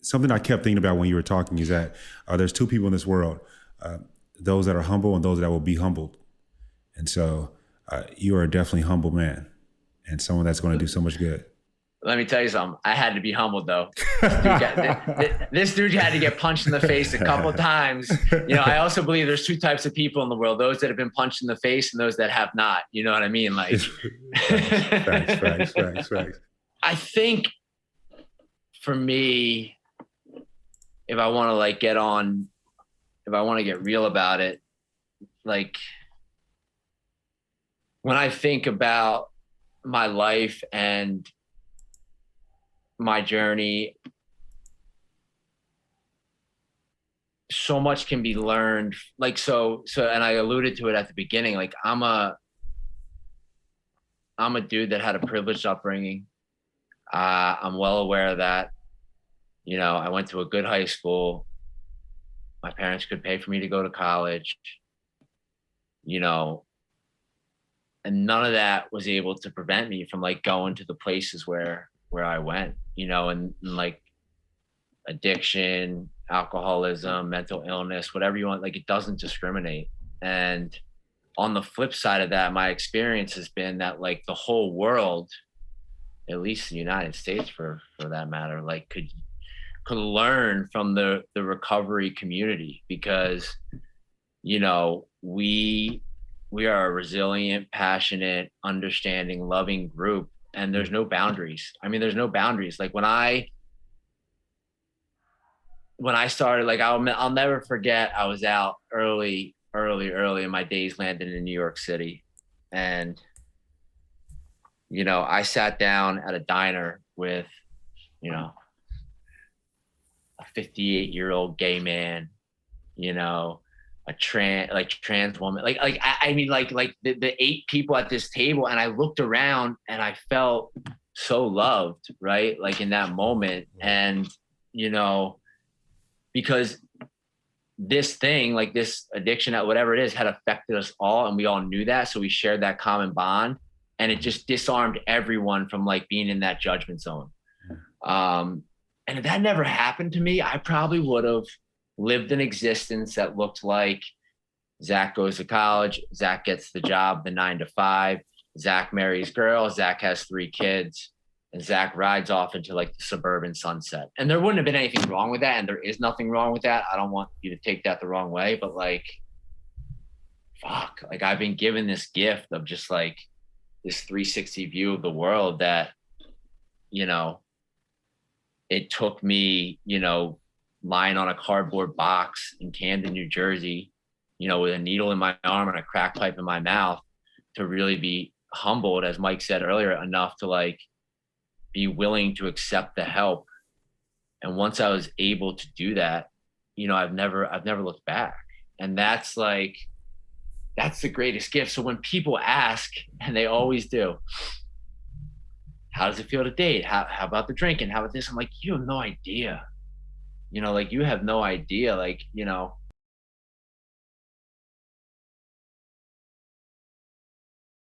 something I kept thinking about when you were talking is that there's two people in this world, those that are humble and those that will be humbled. And so you are a definitely humble man and someone that's going to do so much good. Let me tell you something. I had to be humbled though. This dude had to get punched in the face a couple of times. I also believe there's two types of people in the world: those that have been punched in the face and those that have not. You know what I mean? Like, facts. I think for me, if I want to get real about it, like when I think about my life and my journey, so much can be learned. Like, so, and I alluded to it at the beginning, like I'm a dude that had a privileged upbringing. I'm well aware of that. I went to a good high school. My parents could pay for me to go to college, and none of that was able to prevent me from like going to the places where I went, and like addiction, alcoholism, mental illness, whatever you want, like it doesn't discriminate. And on the flip side of that, my experience has been that like the whole world, at least the United States for that matter, like could learn from the recovery community, because, we are a resilient, passionate, understanding, loving group. And there's no boundaries. I mean, there's no boundaries. Like when I started, like I'll never forget, I was out early in my days landing in New York City. And, I sat down at a diner with, a 58-year-old gay man, a trans woman, like the 8 people at this table. And I looked around and I felt so loved, right? Like in that moment. And, because this thing, like this addiction at whatever it is, had affected us all. And we all knew that. So we shared that common bond, and it just disarmed everyone from like being in that judgment zone. And if that never happened to me, I probably would have lived an existence that looked like Zach goes to college, Zach gets the job, the 9 to 5, Zach marries girls, Zach has 3 kids, and Zach rides off into like the suburban sunset. And there wouldn't have been anything wrong with that. And there is nothing wrong with that. I don't want you to take that the wrong way, but like, fuck, like I've been given this gift of just like this 360 view of the world that, it took me, lying on a cardboard box in Camden, New Jersey, with a needle in my arm and a crack pipe in my mouth, to really be humbled, as Mike said earlier, enough to like be willing to accept the help. And once I was able to do that, I've never looked back. And that's the greatest gift. So when people ask, and they always do, how does it feel to date? How about the drinking? How about this? I'm like, you have no idea. Like you have no idea. Like,